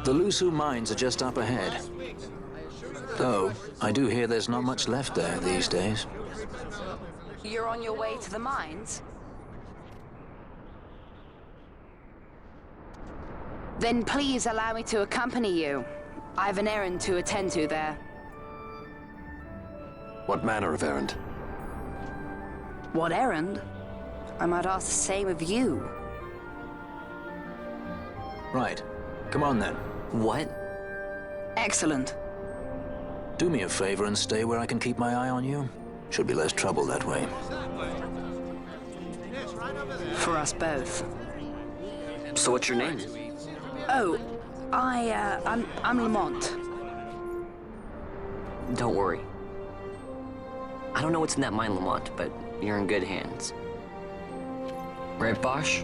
The Lusu mines are just up ahead. Though, I do hear there's not much left there these days. You're on your way to the mines? Then please allow me to accompany you. I have an errand to attend to there. What manner of errand? What errand? I might ask the same of you. Right. Come on then. What? Excellent. Do me a favor and stay where I can keep my eye on you. Should be less trouble that way. For us both. So what's your name? Oh, I'm Lamont. Don't worry. I don't know what's in that mine, Lamont, but you're in good hands. Right, Bosch?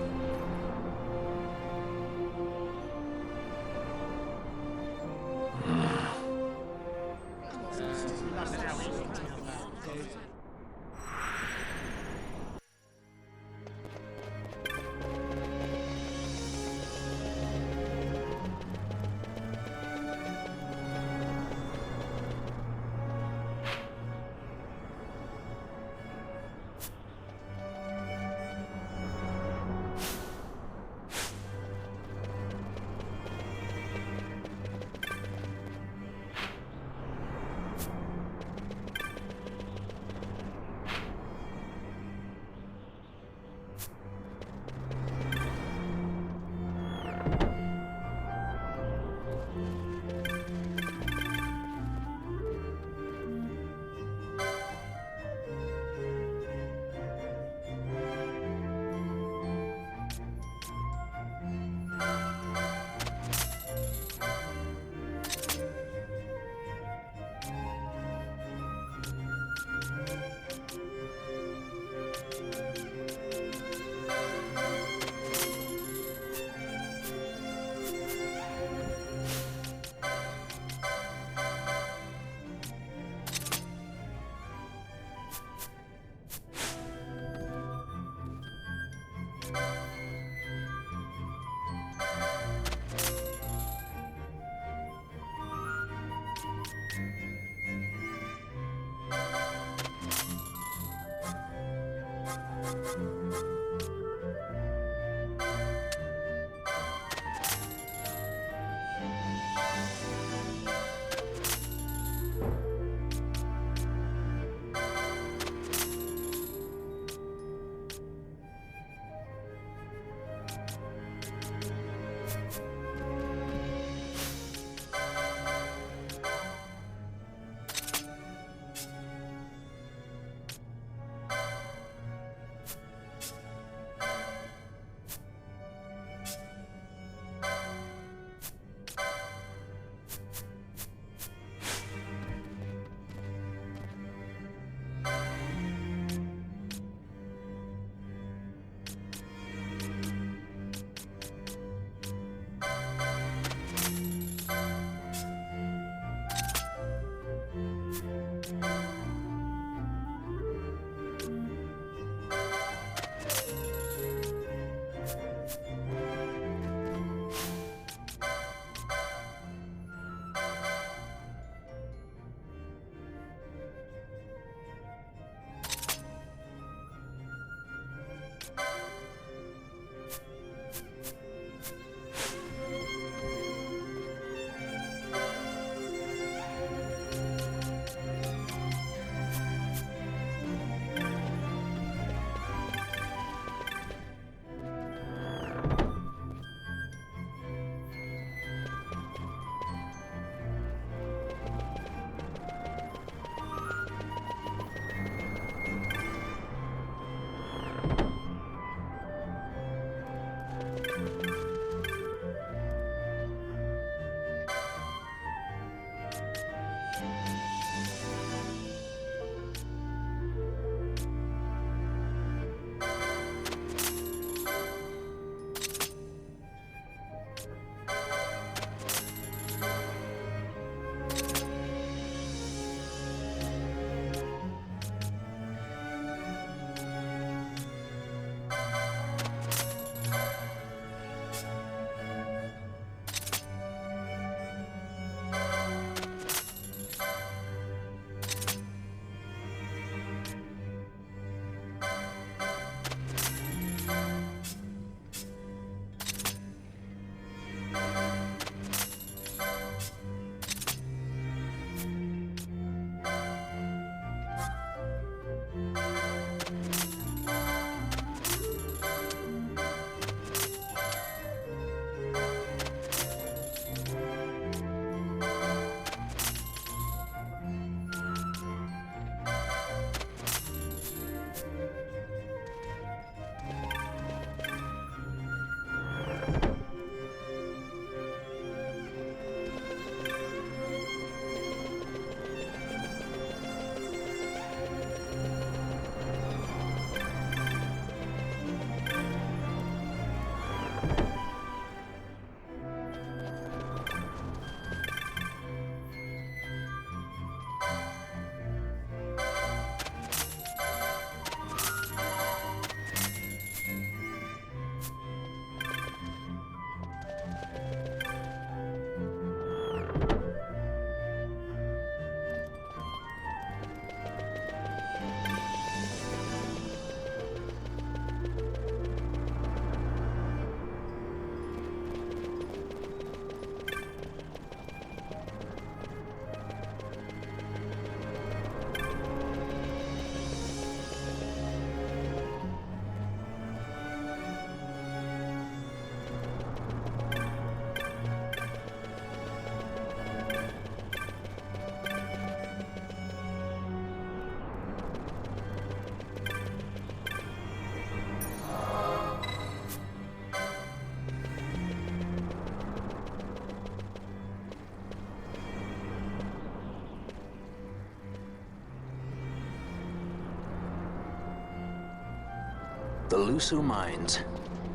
The Lusu Mines,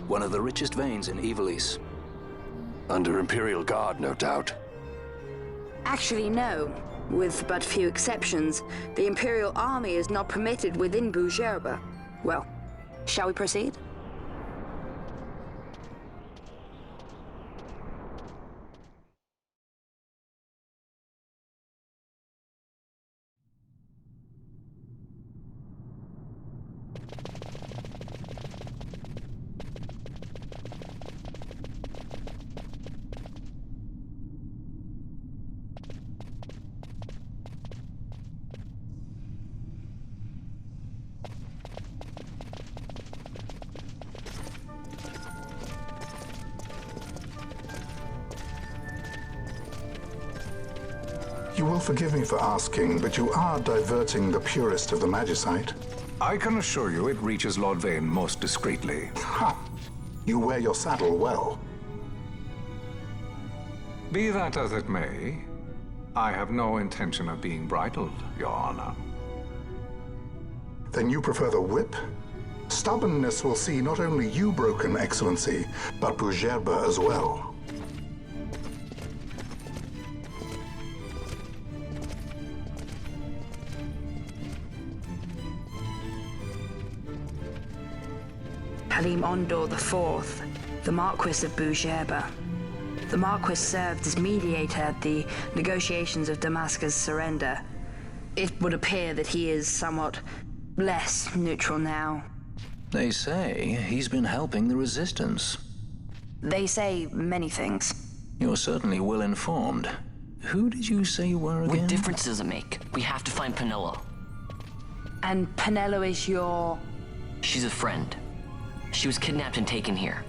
one of the richest veins in Ivalice. Under Imperial Guard, no doubt. Actually, no. With but few exceptions, the Imperial Army is not permitted within Bujerba. Well, shall we proceed? You will forgive me for asking, but you are diverting the purest of the Magicite. I can assure you it reaches Lord Vane most discreetly. Ha! You wear your saddle well. Be that as it may, I have no intention of being bridled, Your Honor. Then you prefer the whip? Stubbornness will see not only you broken, Excellency, but Bujerba as well. Halim Ondor IV, the Marquis of Bujerba. The Marquis served as mediator at the negotiations of Damascus' surrender. It would appear that he is somewhat less neutral now. They say he's been helping the resistance. They say many things. You're certainly well informed. Who did you say you were again? What difference does it make? We have to find Penelo. And Penelo is your... She's a friend. She was kidnapped and taken here.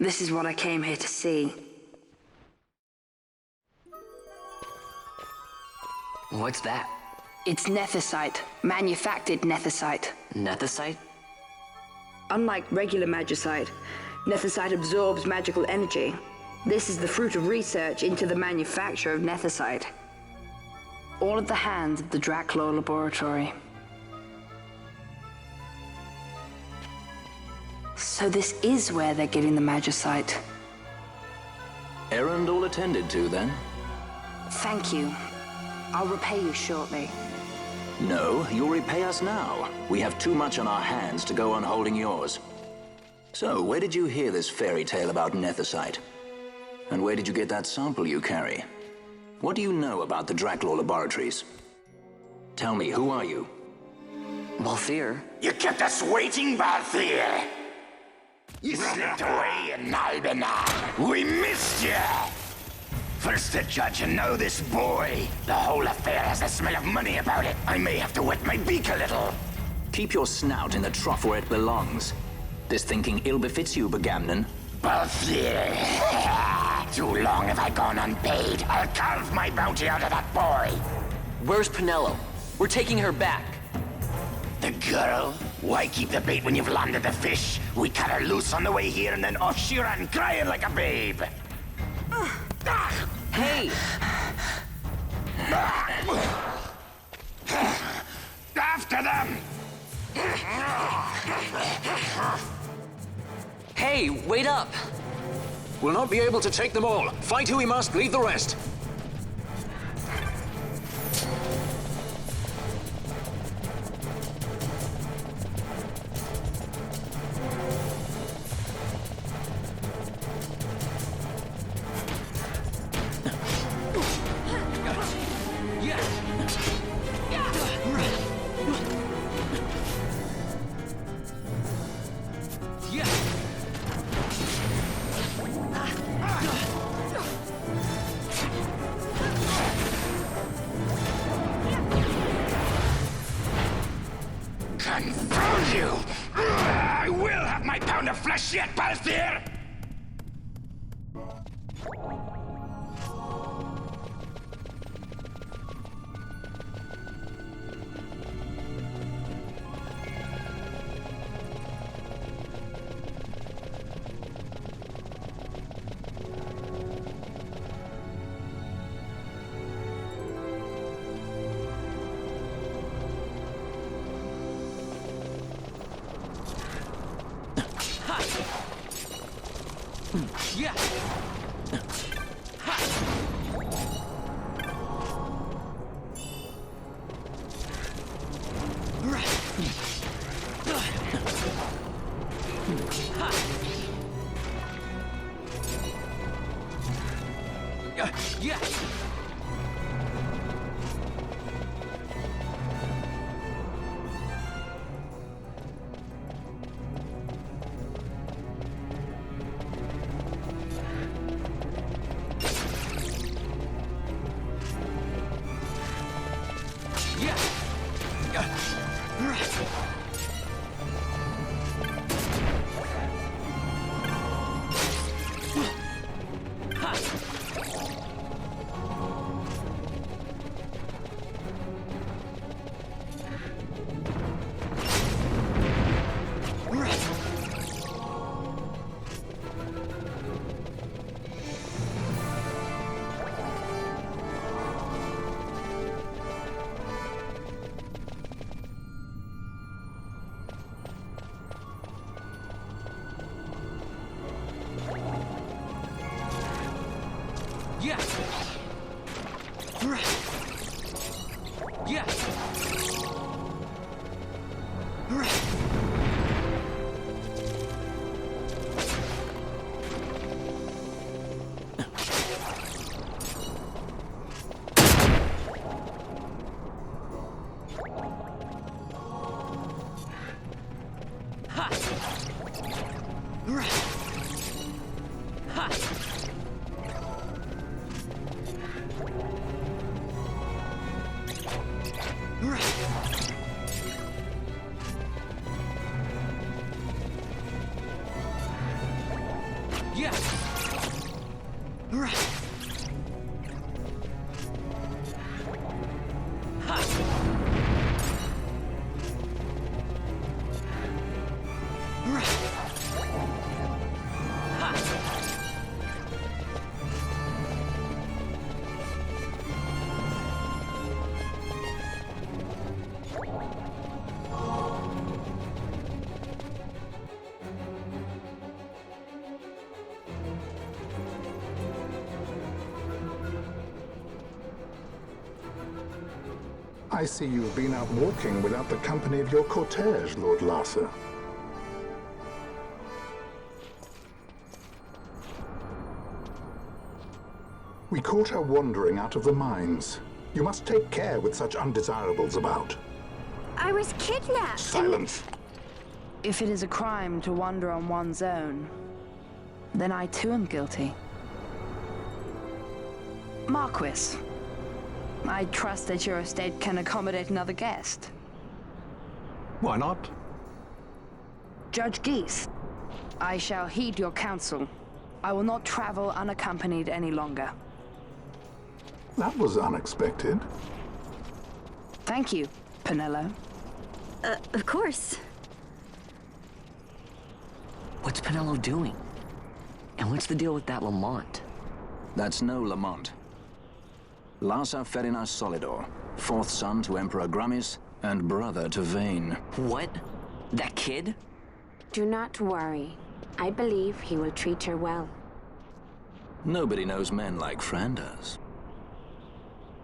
This is what I came here to see. What's that? It's nethicite, manufactured nethicite. Nethicite? Unlike regular magicite, nethicite absorbs magical energy. This is the fruit of research into the manufacture of nethicite. All at the hands of the Draclaw Laboratory. So this is where they're getting the magicite. Errand all attended to, then? Thank you. I'll repay you shortly. No, you'll repay us now. We have too much on our hands to go on holding yours. So, where did you hear this fairy tale about nethicite? And where did you get that sample you carry? What do you know about the Draclaw Laboratories? Tell me, who are you? Balthier? You kept us waiting, Balthier! You slipped away in Albinar. We missed you! First the judge and now this boy. The whole affair has the smell of money about it. I may have to wet my beak a little. Keep your snout in the trough where it belongs. This thinking ill befits you, Begamnon. Balthier. Too long have I gone unpaid. I'll carve my bounty out of that boy. Where's Penello? We're taking her back. The girl? Why keep the bait when you've landed the fish? We cut her loose on the way here and then off she ran crying like a babe. Hey! After them! Hey, wait up! We'll not be able to take them all. Fight who we must, leave the rest. Confound you! I will have my pound of flesh yet, Balthier! I see you've been out walking without the company of your cortege, Lord Larsa. We caught her wandering out of the mines. You must take care with such undesirables about. I was kidnapped. Silence! If it is a crime to wander on one's own, then I too am guilty. Marquis, I trust that your estate can accommodate another guest. Why not? Judge Geese, I shall heed your counsel. I will not travel unaccompanied any longer. That was unexpected. Thank you, Penello. Of course. What's Penelo doing? And what's the deal with that Lamont? That's no Lamont. Larsa Ferinas Solidor, fourth son to Emperor Gramis and brother to Vane. What? That kid? Do not worry. I believe he will treat her well. Nobody knows men like Fran does.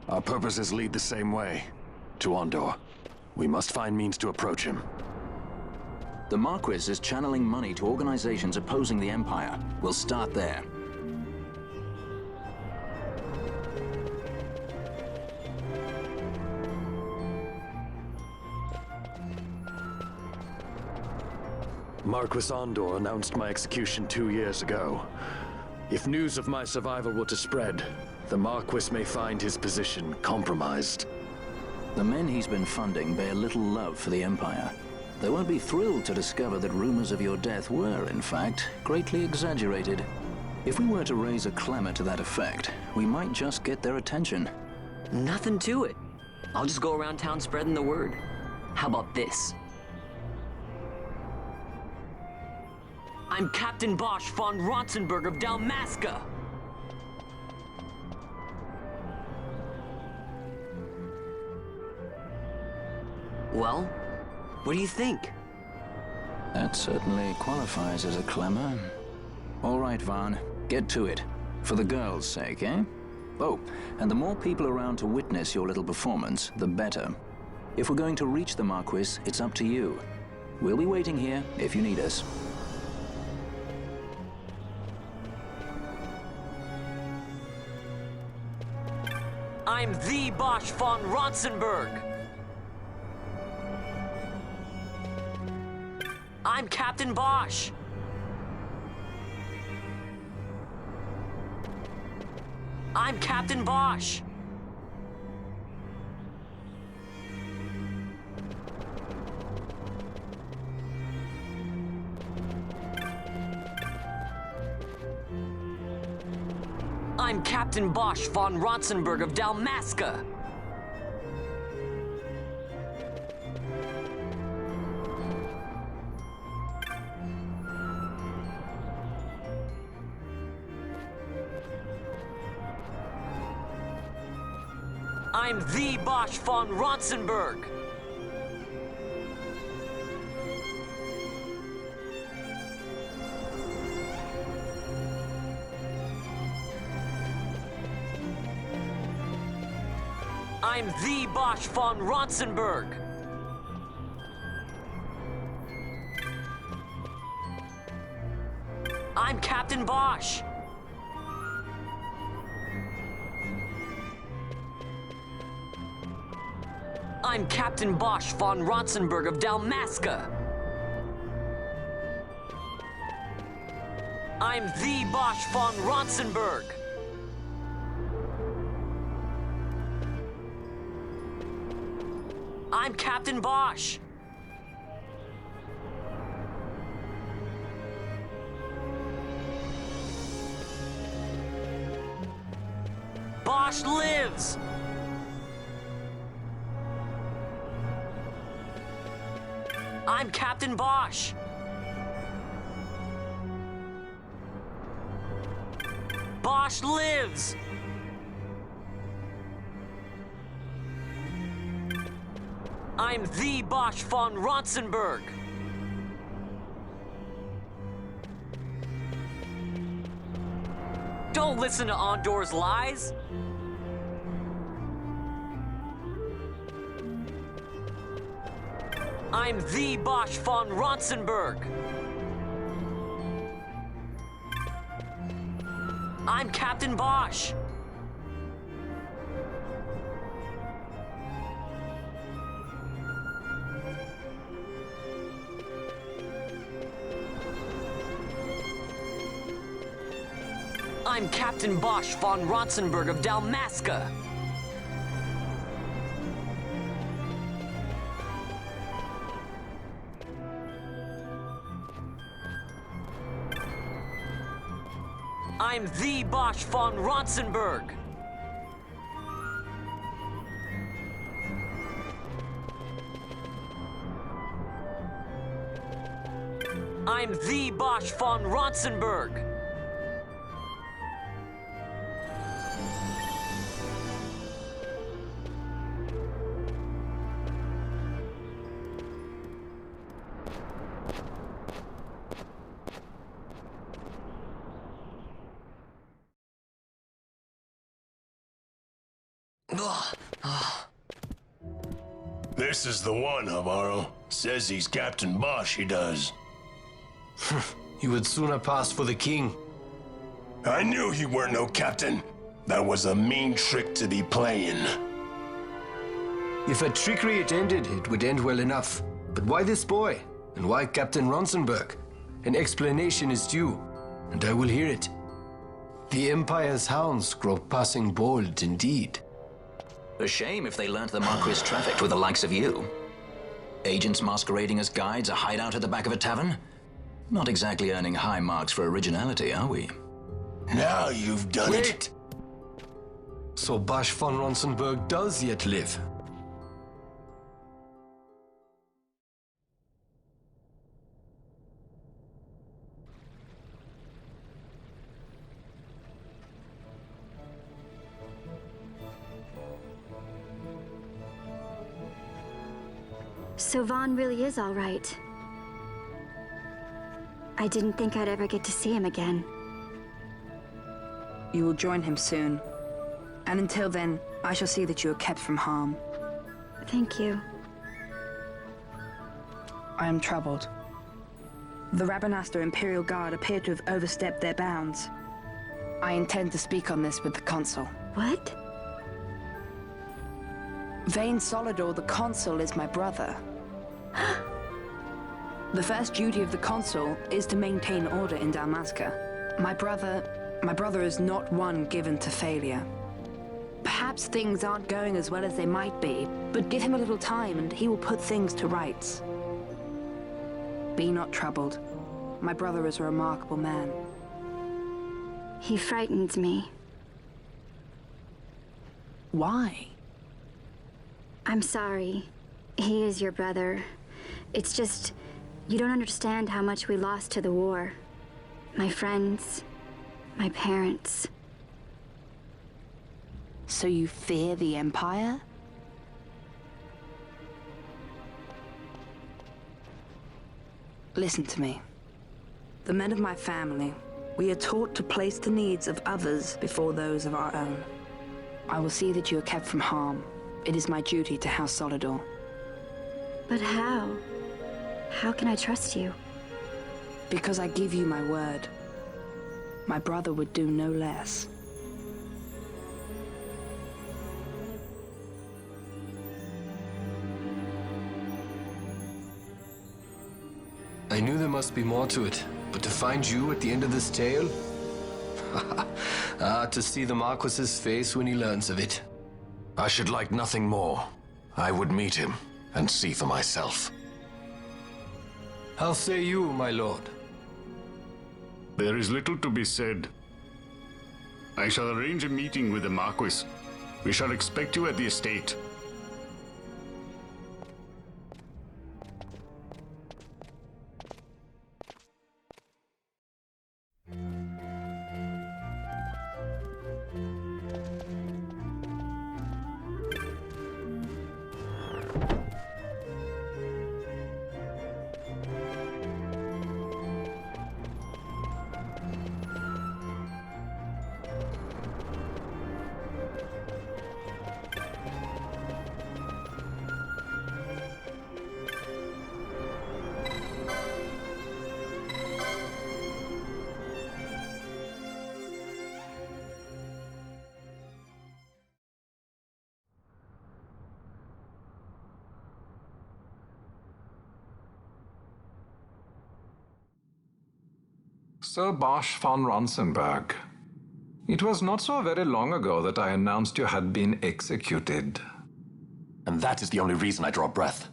Our purposes lead the same way. To Ondor. We must find means to approach him. The Marquis is channeling money to organizations opposing the Empire. We'll start there. Marquis Ondor announced my execution 2 years ago. If news of my survival were to spread, the Marquis may find his position compromised. The men he's been funding bear little love for the Empire. They won't be thrilled to discover that rumors of your death were, in fact, greatly exaggerated. If we were to raise a clamor to that effect, we might just get their attention. Nothing to it. I'll just go around town spreading the word. How about this? I'm Captain Bosch von Ronsenberg of Dalmasca. Well, what do you think? That certainly qualifies as a clamor. All right, Vaughn, get to it. For the girls' sake, eh? Oh, and the more people around to witness your little performance, the better. If we're going to reach the Marquis, it's up to you. We'll be waiting here if you need us. I'm the Bosch von Ronsenberg. I'm Captain Bosch. I'm Captain Bosch. I'm Captain Bosch von Ronsenberg of Dalmasca. I'm the Bosch von Ronsenberg. I'm the Bosch von Ronsenberg. I'm Captain Bosch. I'm Captain Bosch von Ronsenberg of Dalmasca. I'm the Bosch von Ronsenberg. I'm Captain Bosch. Bosch lives! I'm Captain Bosch. Bosch lives! I'm the Bosch von Ronsenberg. Don't listen to Ondor's lies. I'm the Bosch von Ronsenberg. I'm Captain Bosch. I'm Captain Bosch von Ronsenberg of Dalmasca. I'm the Bosch von Ronsenberg. I'm the Bosch von Ronsenberg. This is the one, Amaro. Says he's Captain Bosch, he does. You would sooner pass for the king. I knew he weren't no captain. That was a mean trick to be playing. If a trickery it ended, it would end well enough. But why this boy? And why Captain Ronsenberg? An explanation is due, and I will hear it. The Empire's hounds grow passing bold indeed. A shame if they learnt the Marquis trafficked with the likes of you. Agents masquerading as guides, a hideout at the back of a tavern? Not exactly earning high marks for originality, are we? Now you've done it. Wait! So Bosch von Ronsenberg does yet live. So Vaughn really is all right. I didn't think I'd ever get to see him again. You will join him soon. And until then, I shall see that you are kept from harm. Thank you. I am troubled. The Rabanastor Imperial Guard appear to have overstepped their bounds. I intend to speak on this with the Consul. What? Vane Solidor, the Consul, is my brother. The first duty of the Consul is to maintain order in Dalmasca. My brother is not one given to failure. Perhaps things aren't going as well as they might be, but give him a little time and he will put things to rights. Be not troubled. My brother is a remarkable man. He frightens me. Why? I'm sorry. He is your brother. It's just, you don't understand how much we lost to the war. My friends, my parents. So you fear the Empire? Listen to me. The men of my family, we are taught to place the needs of others before those of our own. I will see that you are kept from harm. It is my duty to House Solidor. But how? How can I trust you? Because I give you my word. My brother would do no less. I knew there must be more to it, but to find you at the end of this tale? To see the Marquis's face when he learns of it. I should like nothing more. I would meet him and see for myself. How say you, my lord? There is little to be said. I shall arrange a meeting with the Marquis. We shall expect you at the estate. Sir Bosch von Ronsenberg. It was not so very long ago that I announced you had been executed. And that is the only reason I draw breath.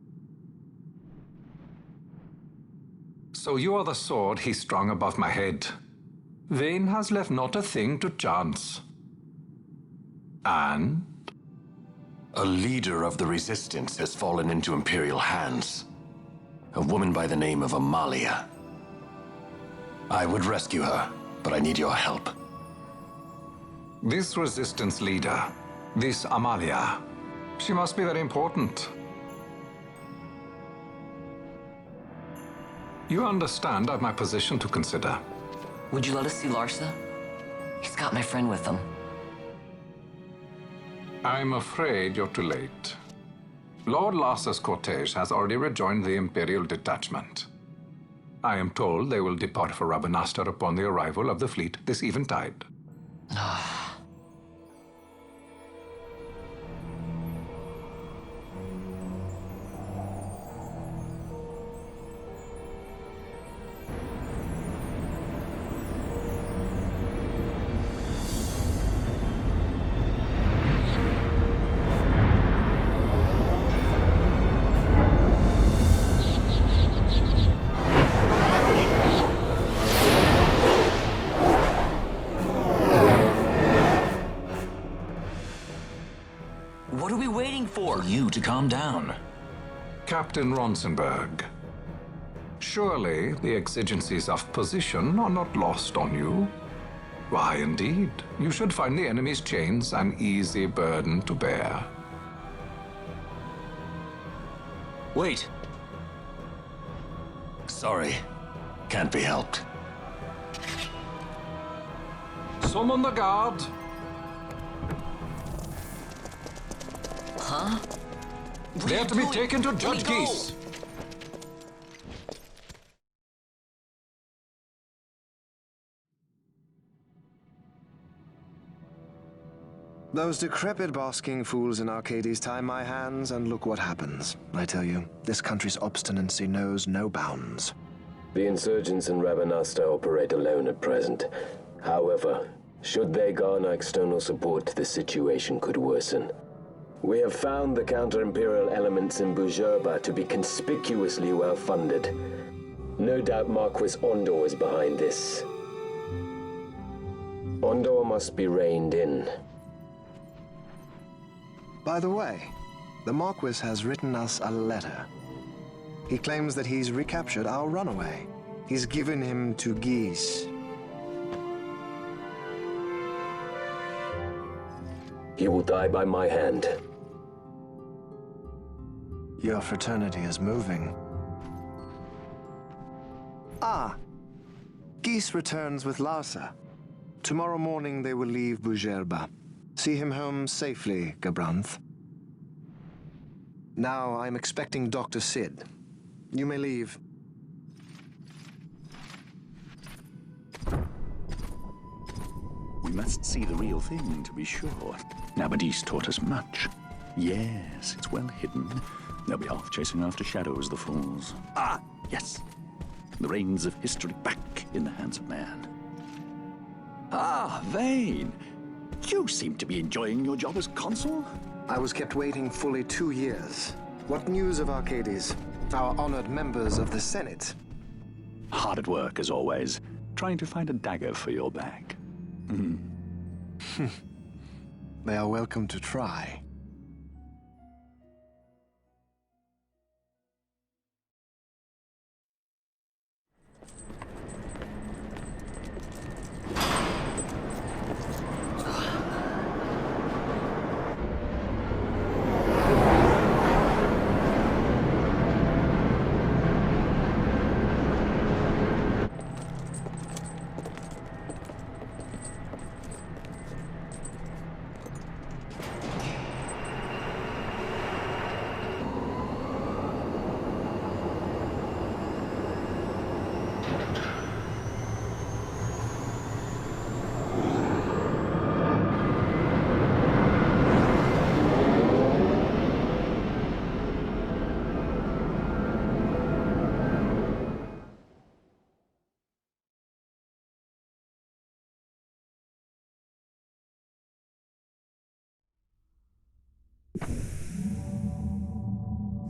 So you are the sword he strung above my head. Vane has left not a thing to chance. And? A leader of the resistance has fallen into Imperial hands. A woman by the name of Amalia. I would rescue her, but I need your help. This resistance leader, this Amalia, she must be very important. You understand I've my position to consider. Would you let us see Larsa? He's got my friend with him. I'm afraid you're too late. Lord Larsa's cortege has already rejoined the Imperial detachment. I am told they will depart for Rabanastre upon the arrival of the fleet this eventide. What are we waiting for? For you to calm down. Captain Ronsenberg, surely the exigencies of position are not lost on you. Why, indeed, you should find the enemy's chains an easy burden to bear. Wait. Sorry. Can't be helped. Summon the guard. Huh? They are to be taken to Judge Geese. Those decrepit basking fools in Arcades tie my hands, and look what happens. I tell you, this country's obstinacy knows no bounds. The insurgents in Rabanastre operate alone at present. However, should they garner external support, the situation could worsen. We have found the counter-imperial elements in Bujerba to be conspicuously well-funded. No doubt Marquis Ondor is behind this. Ondor must be reined in. By the way, the Marquis has written us a letter. He claims that he's recaptured our runaway. He's given him to Geese. He will die by my hand. Your fraternity is moving. Ah! Geese returns with Larsa. Tomorrow morning they will leave Bujerba. See him home safely, Gabranth. Now I'm expecting Dr. Sid. You may leave. We must see the real thing, to be sure. Nabadis taught us much. Yes, it's well hidden. They'll be off chasing after shadows, the fools. Ah, yes. The reins of history back in the hands of man. Ah, Vane. You seem to be enjoying your job as consul. I was kept waiting fully 2 years. What news of Arcades? Our honored members of the Senate? Hard at work, as always, trying to find a dagger for your back. They are welcome to try.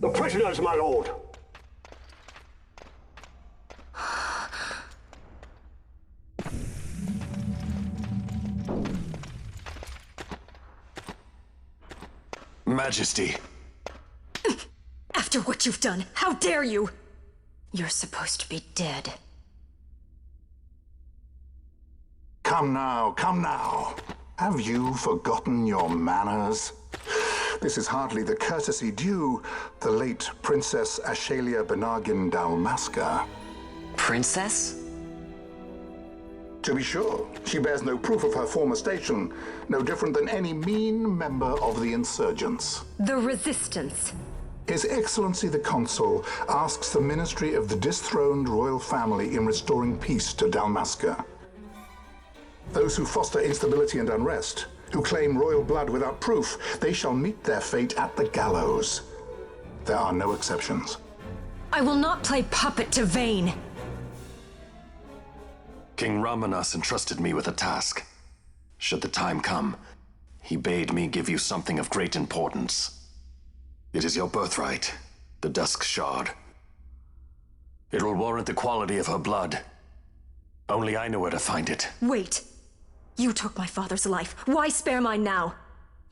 The prisoners, my lord! Majesty. After what you've done, how dare you? You're supposed to be dead. Come now, come now. Have you forgotten your manners? This is hardly the courtesy due the late Princess Ashalia Benargin Dalmasca. Princess? To be sure, she bears no proof of her former station, no different than any mean member of the insurgents. The Resistance. His Excellency the Consul asks the ministry of the dethroned royal family in restoring peace to Dalmasca. Those who foster instability and unrest, who claim royal blood without proof, they shall meet their fate at the gallows. There are no exceptions. I will not play puppet to Vayne. King Ramanas entrusted me with a task. Should the time come, he bade me give you something of great importance. It is your birthright, the Dusk Shard. It will warrant the quality of her blood. Only I know where to find it. Wait. You took my father's life. Why spare mine now?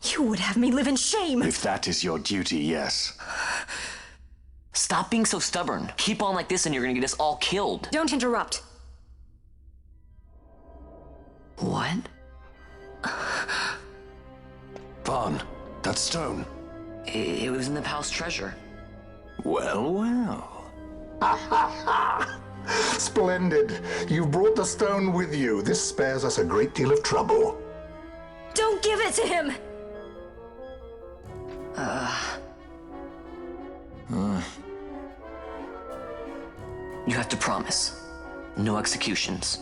You would have me live in shame. If that is your duty, yes. Stop being so stubborn. Keep on like this and you're gonna get us all killed. Don't interrupt. What? Vaughn, that stone. It was in the palace treasure. Well, well. Splendid. You've brought the stone with you. This spares us a great deal of trouble. Don't give it to him! You have to promise. No executions.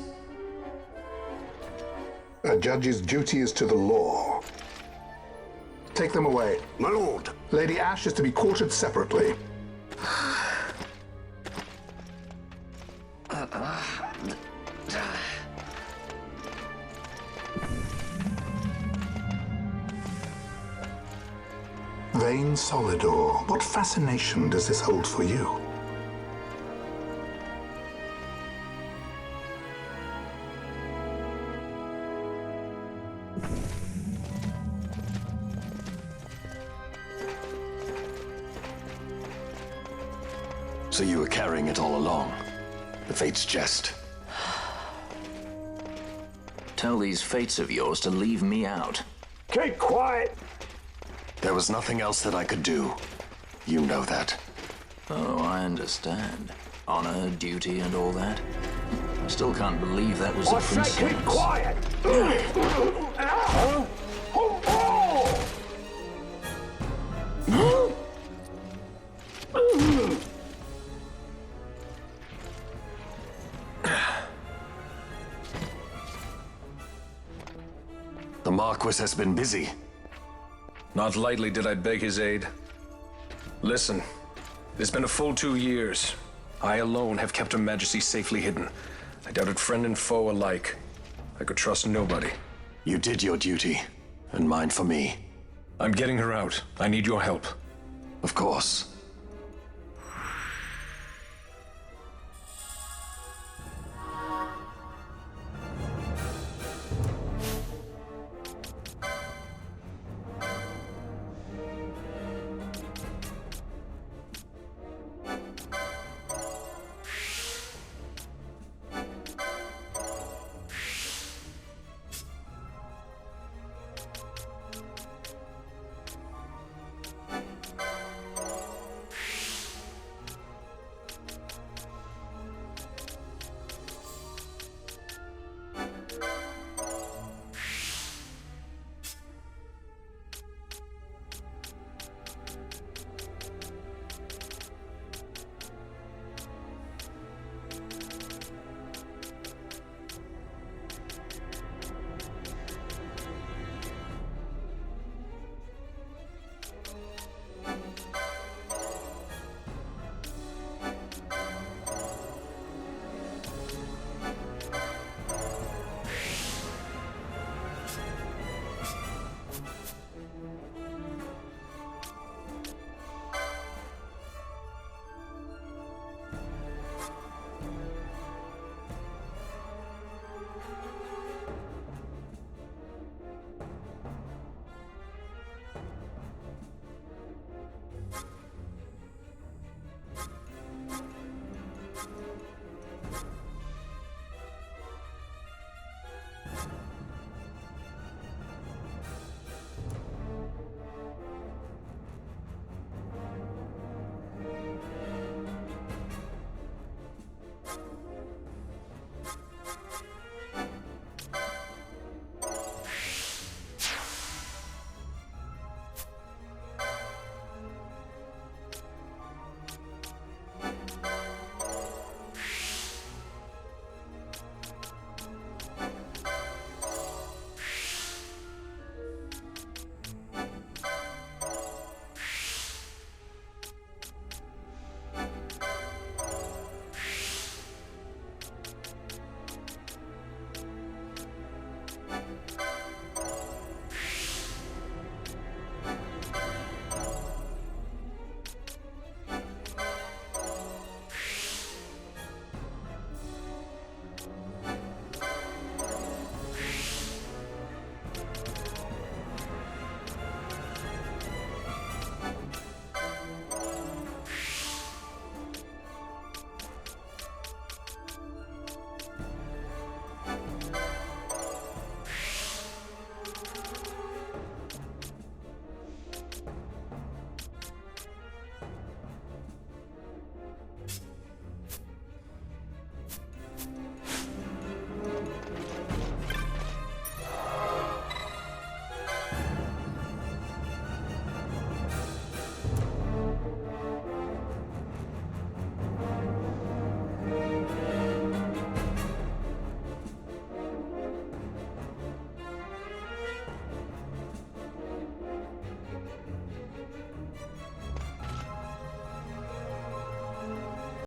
A judge's duty is to the law. Take them away. My lord. Lady Ash is to be quartered separately. Vayne Solidor, what fascination does this hold for you? So you were carrying it all along. The Fate's jest. Tell these fates of yours to leave me out. Keep quiet. There was nothing else that I could do. You know that. Oh, I understand. Honor, duty, and all that. I still can't believe that was a princess. I say keep quiet. The Marquis has been busy. Not lightly did I beg his aid. Listen, it has been a full 2 years. I alone have kept Her Majesty safely hidden. I doubted friend and foe alike. I could trust nobody. You did your duty, and mine for me. I'm getting her out. I need your help. Of course.